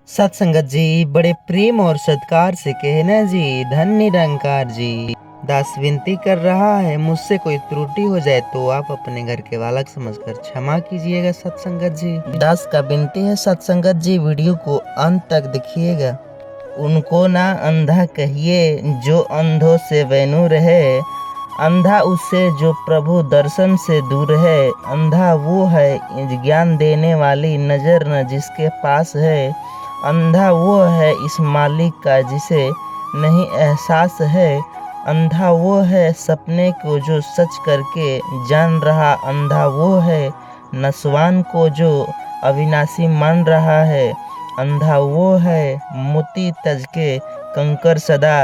सत्संगत जी बड़े प्रेम और सत्कार से कहना जी, धन निरंकार जी। दास विनती कर रहा है, मुझसे कोई त्रुटि हो जाए तो आप अपने घर के बालक समझकर क्षमा कीजिएगा सत्संगत जी। दास का विनती है सत्संगत जी, वीडियो को अंत तक देखिएगा। उनको ना अंधा कहिए जो अंधों से वैनु रहे, अंधा उससे जो प्रभु दर्शन से दूर है। अंधा वो है ज्ञान देने वाली नजर न जिसके पास है, अंधा वो है इस मालिक का जिसे नहीं एहसास है। अंधा वो है सपने को जो सच करके जान रहा, अंधा वो है नस्वान को जो अविनाशी मान रहा है। अंधा वो है मोती तज के कंकर सदा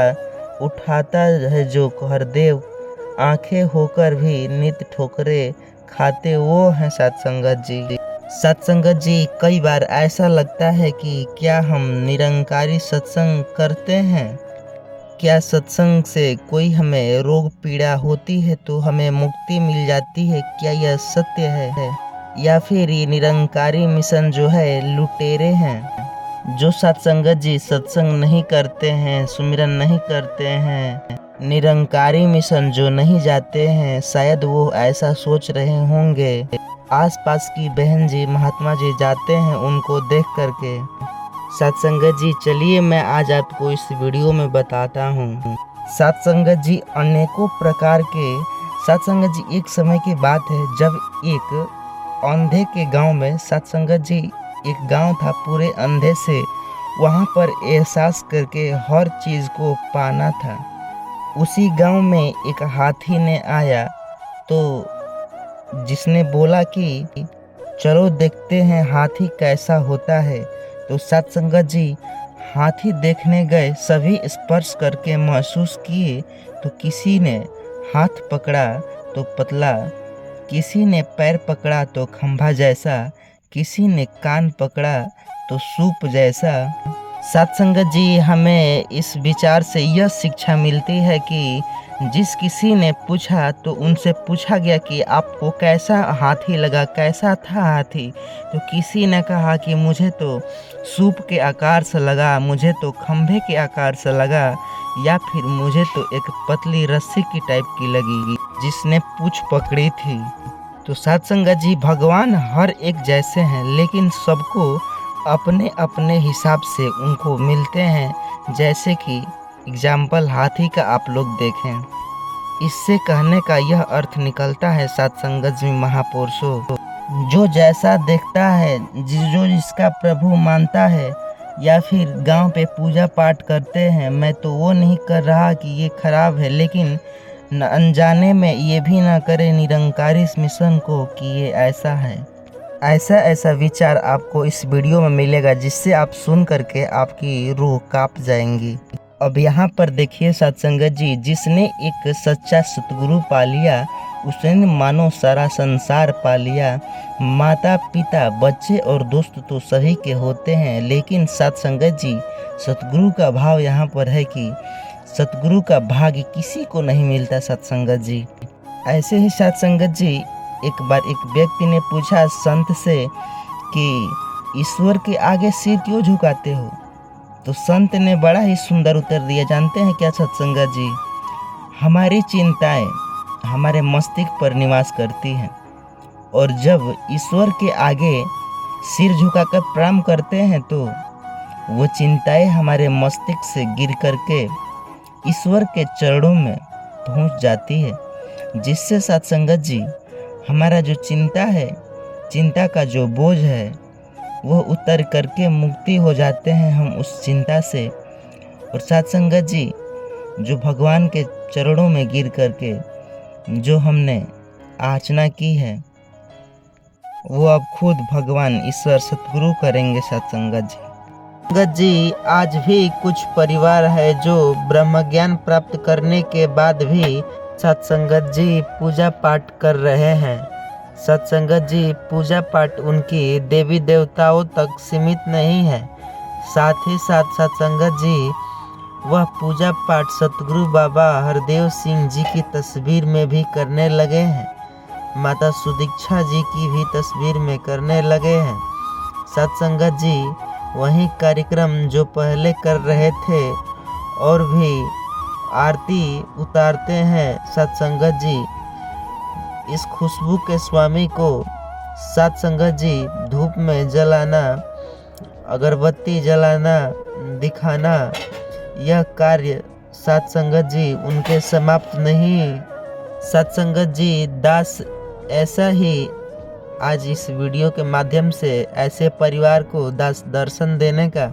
उठाता है जो हरदेव, आंखें होकर भी नित ठोकरे खाते वो हैं सत्संगत जी। सत्संगत जी, कई बार ऐसा लगता है कि क्या हम निरंकारी सत्संग करते हैं? क्या सत्संग से कोई हमें रोग पीड़ा होती है तो हमें मुक्ति मिल जाती है? क्या यह सत्य है? या फिर ये निरंकारी मिशन जो है लुटेरे हैं? जो सत्संगत जी सत्संग नहीं करते हैं, सुमिरन नहीं करते हैं, निरंकारी मिशन जो नहीं जाते हैं, शायद वो ऐसा सोच रहे होंगे आसपास की बहन जी महात्मा जी जाते हैं उनको देख करके। सत्संगत जी चलिए मैं आज आपको इस वीडियो में बताता हूँ। सत्संगत जी अनेकों प्रकार के सत्संगत जी, एक समय की बात है जब एक अंधे के गांव में सत्संगत जी, एक गांव था पूरे अंधे से, वहां पर एहसास करके हर चीज को पाना था। उसी गांव में एक हाथी ने आया तो जिसने बोला कि चलो देखते हैं हाथी कैसा होता है। तो सत्संगत जी हाथी देखने गए, सभी स्पर्श करके महसूस किए तो किसी ने हाथ पकड़ा तो पतला, किसी ने पैर पकड़ा तो खंभा जैसा, किसी ने कान पकड़ा तो सूप जैसा। सत्संगत जी हमें इस विचार से यह शिक्षा मिलती है कि जिस किसी ने पूछा तो उनसे पूछा गया कि आपको कैसा हाथी लगा, कैसा था हाथी? तो किसी ने कहा कि मुझे तो सूप के आकार से लगा, मुझे तो खंभे के आकार से लगा, या फिर मुझे तो एक पतली रस्सी की टाइप की लगी जिसने पूंछ पकड़ी थी। तो सत्संगत जी भगवान हर एक जैसे हैं, लेकिन सबको अपने अपने हिसाब से उनको मिलते हैं। जैसे कि एग्जाम्पल हाथी का आप लोग देखें। इससे कहने का यह अर्थ निकलता है सत्संगत जी महापुरुषों, जो जैसा देखता है, जो जिसका प्रभु मानता है, या फिर गांव पे पूजा पाठ करते हैं, मैं तो वो नहीं कर रहा कि ये खराब है, लेकिन न अनजाने में ये भी ना करे निरंकारी मिशन को कि ये ऐसा है। ऐसा विचार आपको इस वीडियो में मिलेगा जिससे आप सुन करके आपकी रूह कांप जाएंगी। अब यहाँ पर देखिए सत्संगत जी, जिसने एक सच्चा सतगुरु पा लिया उसने मानो सारा संसार पा लिया। माता पिता बच्चे और दोस्त तो सभी के होते हैं, लेकिन सत्संगत जी सतगुरु का भाव यहाँ पर है कि सतगुरु का भाग्य किसी को नहीं मिलता सत्संगत जी। ऐसे ही सत्संगत जी एक बार एक व्यक्ति ने पूछा संत से कि ईश्वर के आगे सिर क्यों झुकाते हो? तो संत ने बड़ा ही सुंदर उत्तर दिया, जानते हैं क्या सत्संगत जी? हमारी चिंताएं हमारे मस्तिष्क पर निवास करती हैं, और जब ईश्वर के आगे सिर झुकाकर प्रणाम करते हैं तो वो चिंताएं हमारे मस्तिष्क से गिर करके ईश्वर के चरणों में पहुंच जाती है, जिससे सत्संगत जी हमारा जो चिंता है, चिंता का जो बोझ है, वह उतर करके मुक्ति हो जाते हैं हम उस चिंता से। और सत्संगत जी जो भगवान के चरणों में गिर करके जो हमने आर्चना की है, वो अब खुद भगवान ईश्वर सतगुरु करेंगे सत्संगत जी। सत्संगत जी आज भी कुछ परिवार है जो ब्रह्म ज्ञान प्राप्त करने के बाद भी सत्संगत जी पूजा पाठ कर रहे हैं। सत्संगत जी पूजा पाठ उनकी देवी देवताओं तक सीमित नहीं है, साथ ही साथ सत्संगत जी वह पूजा पाठ सतगुरु बाबा हरदेव सिंह जी की तस्वीर में भी करने लगे हैं, माता सुदीक्षा जी की भी तस्वीर में करने लगे हैं। सत्संगत जी वही कार्यक्रम जो पहले कर रहे थे और भी आरती उतारते हैं सत्संगत जी। इस खुशबू के स्वामी को सत्संगत जी धूप में जलाना, अगरबत्ती जलाना, दिखाना, यह कार्य सत्संगत जी उनके समाप्त नहीं। सत्संगत जी दास ऐसा ही आज इस वीडियो के माध्यम से ऐसे परिवार को दास दर्शन देने का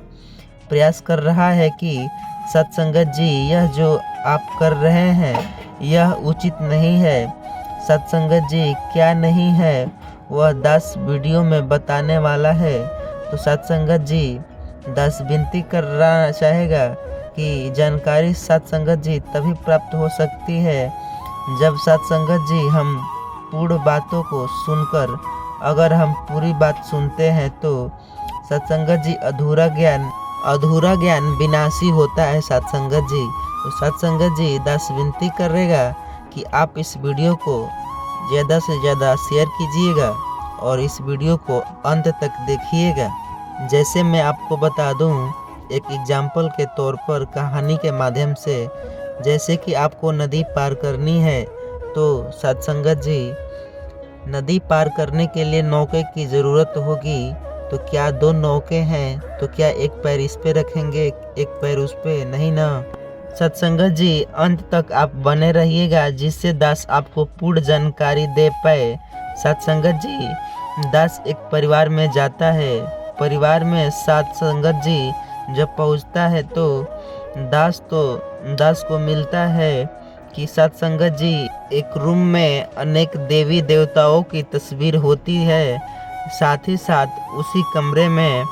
प्रयास कर रहा है कि सत्संगत जी यह जो आप कर रहे हैं यह उचित नहीं है। सत्संगत जी क्या नहीं है वह दास वीडियो में बताने वाला है। तो सत्संगत जी दास विनती करना चाहेगा कि जानकारी सत्संगत जी तभी प्राप्त हो सकती है जब सत्संगत जी हम पूर्ण बातों को सुनकर, अगर हम पूरी बात सुनते हैं तो सत्संगत जी अधूरा ज्ञान विनाशी होता है सत्संगत जी। तो सत्संगत जी दास विनती करेगा कि आप इस वीडियो को ज़्यादा से ज़्यादा शेयर कीजिएगा और इस वीडियो को अंत तक देखिएगा। जैसे मैं आपको बता दूं एक एग्जाम्पल के तौर पर कहानी के माध्यम से, जैसे कि आपको नदी पार करनी है तो सत्संगत जी नदी पार करने के लिए नौके की ज़रूरत होगी। तो क्या दो नौके हैं तो क्या एक पैर इस पे रखेंगे एक पैर उस पे? नहीं ना। सत्संगत जी अंत तक आप बने रहिएगा जिससे दास आपको पूर्ण जानकारी दे पाए। सत्संगत जी दास एक परिवार में जाता है। परिवार में सत्संगत जी जब पहुंचता है तो दास को मिलता है कि सत्संगत जी एक रूम में अनेक देवी देवताओं की तस्वीर होती है। साथ ही साथ उसी कमरे में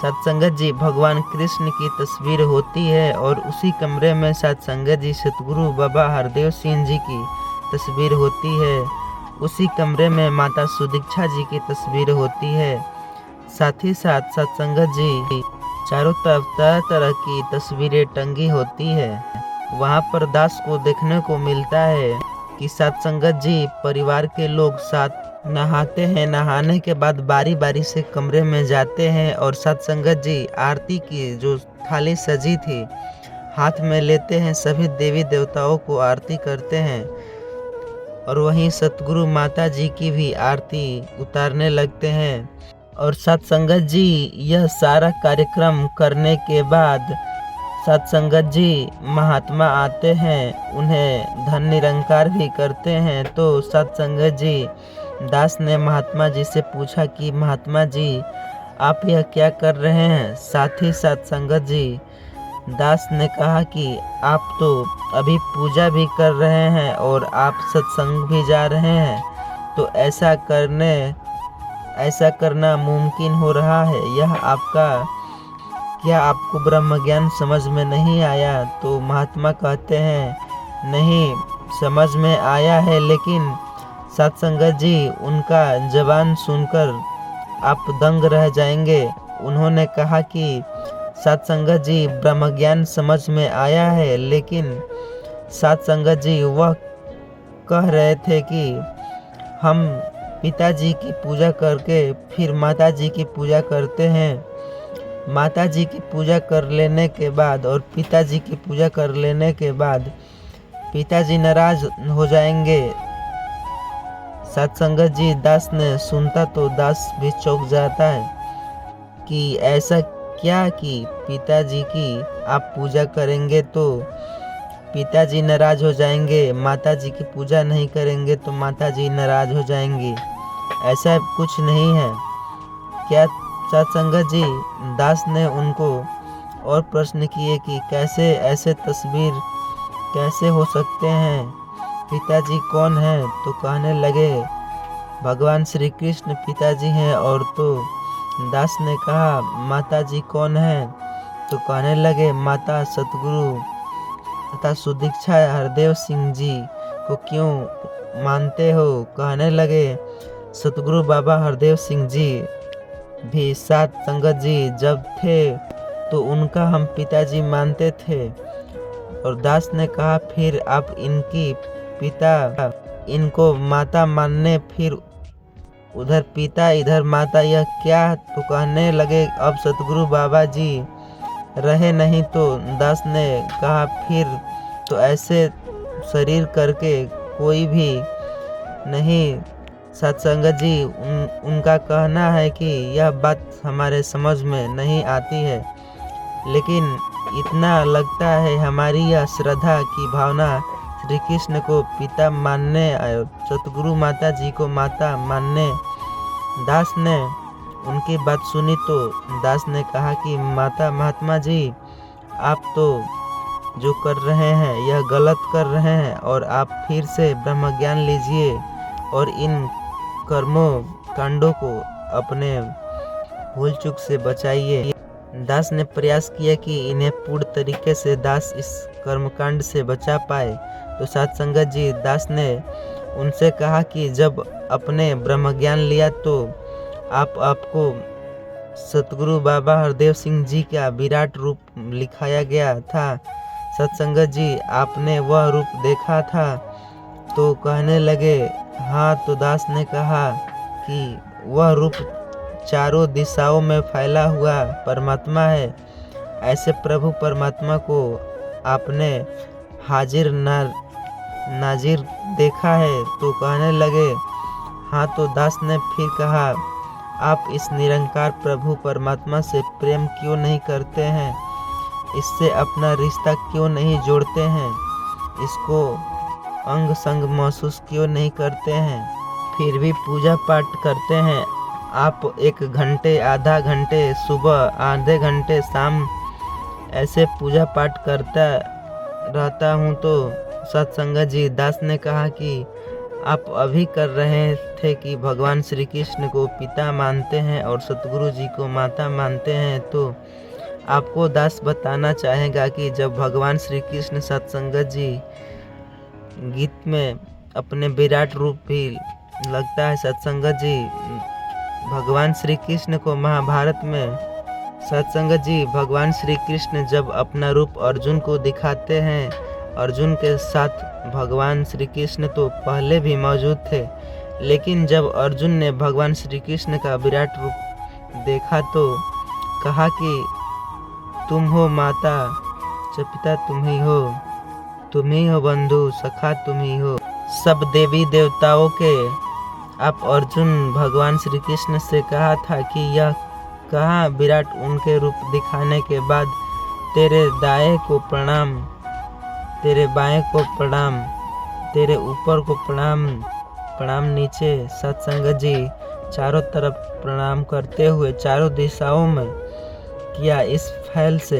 सत्संगत जी भगवान कृष्ण की तस्वीर होती है और उसी कमरे में सत्संगत जी सतगुरु बाबा हरदेव सिंह जी की तस्वीर होती है। उसी कमरे में माता सुदीक्षा जी की तस्वीर होती है। साथ ही साथ सत्संगत जी चारों तरफ तरह तरह की तस्वीरें टंगी होती है। वहाँ पर दास को देखने को मिलता है कि सत्संगत जी परिवार के लोग साथ नहाते हैं। नहाने के बाद बारी बारी से कमरे में जाते हैं और सत्संगत जी आरती की जो थाली सजी थी हाथ में लेते हैं, सभी देवी देवताओं को आरती करते हैं और वहीं सतगुरु माता जी की भी आरती उतारने लगते हैं। और सत्संगत जी यह सारा कार्यक्रम करने के बाद सत्संगत जी महात्मा आते हैं, उन्हें धन निरंकार भी करते हैं। तो सत्संगत जी दास ने महात्मा जी से पूछा कि महात्मा जी आप यह क्या कर रहे हैं? साथ ही साथ संगत जी दास ने कहा कि आप तो अभी पूजा भी कर रहे हैं और आप सत्संग भी जा रहे हैं, तो ऐसा करना मुमकिन हो रहा है? यह आपका क्या आपको ब्रह्म ज्ञान समझ में नहीं आया? तो महात्मा कहते हैं नहीं समझ में आया है, लेकिन सत्संगत जी उनका जवान सुनकर आप दंग रह जाएंगे। उन्होंने कहा कि सत्संगत जी ब्रह्म ज्ञान समझ में आया है, लेकिन सत्संगत जी वह कह रहे थे कि हम पिताजी की पूजा करके फिर माता जी की पूजा करते हैं। माता जी की पूजा कर लेने के बाद और पिताजी की पूजा कर लेने के बाद पिताजी नाराज हो जाएंगे। सत्संगत जी दास ने सुनता तो दास भी चौंक जाता है कि ऐसा क्या कि पिताजी की आप पूजा करेंगे तो पिताजी नाराज हो जाएंगे, माता जी की पूजा नहीं करेंगे तो माता जी नाराज हो जाएंगी। ऐसा कुछ नहीं है क्या? सत्संगत जी दास ने उनको और प्रश्न किए कि कैसे ऐसे तस्वीर कैसे हो सकते हैं, पिताजी कौन है? तो कहने लगे भगवान श्री कृष्ण पिताजी हैं। और तो दास ने कहा माता जी कौन है? तो कहने लगे माता सतगुरु तथा सुदीक्षा हरदेव सिंह जी को क्यों मानते हो? कहने लगे सतगुरु बाबा हरदेव सिंह जी भी सत्संगत जी जब थे तो उनका हम पिताजी मानते थे। और दास ने कहा फिर आप इनको माता मानने फिर उधर पिता इधर माता, यह क्या? तो कहने लगे अब सतगुरु बाबा जी रहे नहीं। तो दास ने कहा फिर तो ऐसे शरीर करके कोई भी नहीं। सत्संगत जी उनका कहना है कि यह बात हमारे समझ में नहीं आती है, लेकिन इतना लगता है हमारी यह श्रद्धा की भावना श्री कृष्ण को पिता मानने और सतगुरु माता जी को माता मानने। दास ने उनकी बात सुनी तो दास ने कहा कि माता महात्मा जी, आप तो जो कर रहे हैं यह गलत कर रहे हैं, और आप फिर से ब्रह्म ज्ञान लीजिए और इन कर्मों कांडों को अपने भूल चूक से बचाइए। दास ने प्रयास किया कि इन्हें पूर्ण तरीके से दास इस कर्मकांड से बचा पाए। तो सत्संगत जी दास ने उनसे कहा कि जब अपने ब्रह्म ज्ञान लिया तो आपको सतगुरु बाबा हरदेव सिंह जी का विराट रूप लिखाया गया था। सत्संगत जी आपने वह रूप देखा था? तो कहने लगे हाँ। तो दास ने कहा कि वह रूप चारों दिशाओं में फैला हुआ परमात्मा है। ऐसे प्रभु परमात्मा को आपने हाजिर नाजिर देखा है? तो कहने लगे हाँ। तो दास ने फिर कहा आप इस निरंकार प्रभु परमात्मा से प्रेम क्यों नहीं करते हैं? इससे अपना रिश्ता क्यों नहीं जोड़ते हैं? इसको अंग संग महसूस क्यों नहीं करते हैं? फिर भी पूजा पाठ करते हैं। आप 1 घंटे, आधा घंटे सुबह, आधे घंटे शाम ऐसे पूजा पाठ करता रहता हूँ। तो सत्संगत जी दास ने कहा कि आप अभी कर रहे थे कि भगवान श्री कृष्ण को पिता मानते हैं और सतगुरु जी को माता मानते हैं। तो आपको दास बताना चाहेगा कि जब भगवान श्री कृष्ण सत्संगत जी गीत में अपने विराट रूप भी लगता है। सत्संगत जी भगवान श्री कृष्ण को महाभारत में सत्संगत जी भगवान श्री कृष्ण जब अपना रूप अर्जुन को दिखाते हैं, अर्जुन के साथ भगवान श्री कृष्ण तो पहले भी मौजूद थे, लेकिन जब अर्जुन ने भगवान श्री कृष्ण का विराट रूप देखा तो कहा कि तुम हो माता च पिता तुम ही हो बंधु सखा तुम ही हो, सब देवी देवताओं के आप अर्जुन भगवान श्री कृष्ण से कहा था कि यह कहाँ विराट उनके रूप दिखाने के बाद तेरे दाएं को प्रणाम, तेरे बाएं को प्रणाम, तेरे ऊपर को प्रणाम नीचे। सत्संगत जी चारों तरफ प्रणाम करते हुए चारों दिशाओं में किया। इस फैल से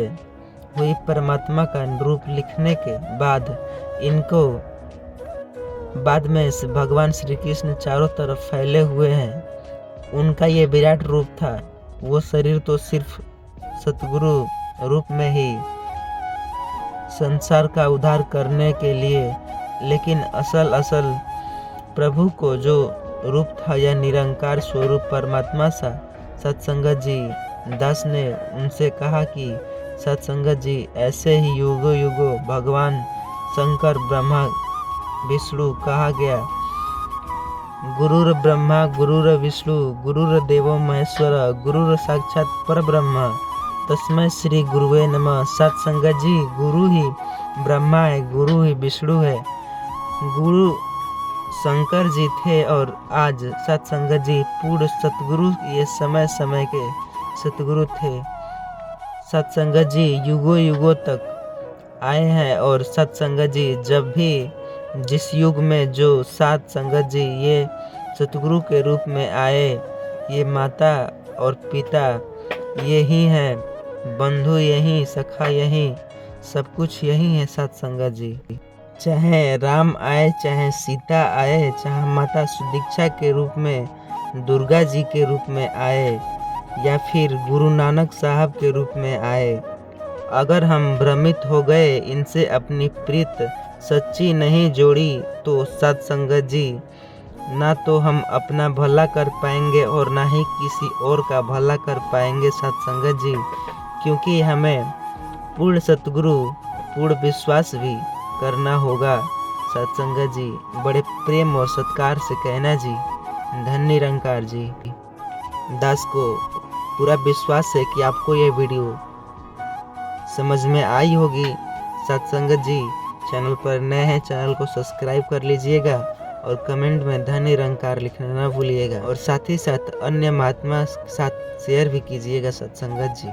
हुई परमात्मा का रूप लिखने के बाद इनको बाद में भगवान श्री कृष्ण चारों तरफ फैले हुए हैं। उनका ये विराट रूप था। वो शरीर तो सिर्फ सतगुरु रूप में ही संसार का उद्धार करने के लिए, लेकिन असल प्रभु को जो रूप था यह निरंकार स्वरूप परमात्मा सा। सत्संगत जी दास ने उनसे कहा कि सत्संगत जी ऐसे ही युगों युगों भगवान शंकर ब्रह्मा विष्णु कहा गया। गुरुर ब्रह्मा गुरुर विष्णु गुरुर देवो महेश्वर गुरुर साक्षात पर ब्रह्म तस्मै श्री गुरुवे नमः। सत्संगत जी गुरु ही ब्रह्मा है, गुरु ही विष्णु है, गुरु शंकर जी थे और आज सत्संगत जी पूर्ण सतगुरु ये समय के सतगुरु थे। सत्संगत जी युगों युगों तक आए हैं और सत्संगत जी जब भी जिस युग में जो सात संगत जी ये सतगुरु के रूप में आए, ये माता और पिता यही हैं, बंधु यही, सखा यही, सब कुछ यही है सत्संगत जी। चाहे राम आए, चाहे सीता आए, चाहे माता सुदीक्षा के रूप में, दुर्गा जी के रूप में आए, या फिर गुरु नानक साहब के रूप में आए, अगर हम भ्रमित हो गए, इनसे अपनी प्रीत सच्ची नहीं जोड़ी, तो सत्संगत जी ना तो हम अपना भला कर पाएंगे और ना ही किसी और का भला कर पाएंगे सत्संगत जी, क्योंकि हमें पूर्ण सतगुरु पूर्ण विश्वास भी करना होगा। सत्संगत जी बड़े प्रेम और सत्कार से कहना जी। धन निरंकार जी। दास को पूरा विश्वास है कि आपको यह वीडियो समझ में आई होगी। सत्संगत जी, चैनल पर नए हैं, चैनल को सब्सक्राइब कर लीजिएगा और कमेंट में धन निरंकार लिखना ना भूलिएगा और साथ ही साथ अन्य महात्मा के साथ शेयर भी कीजिएगा सत्संगत जी।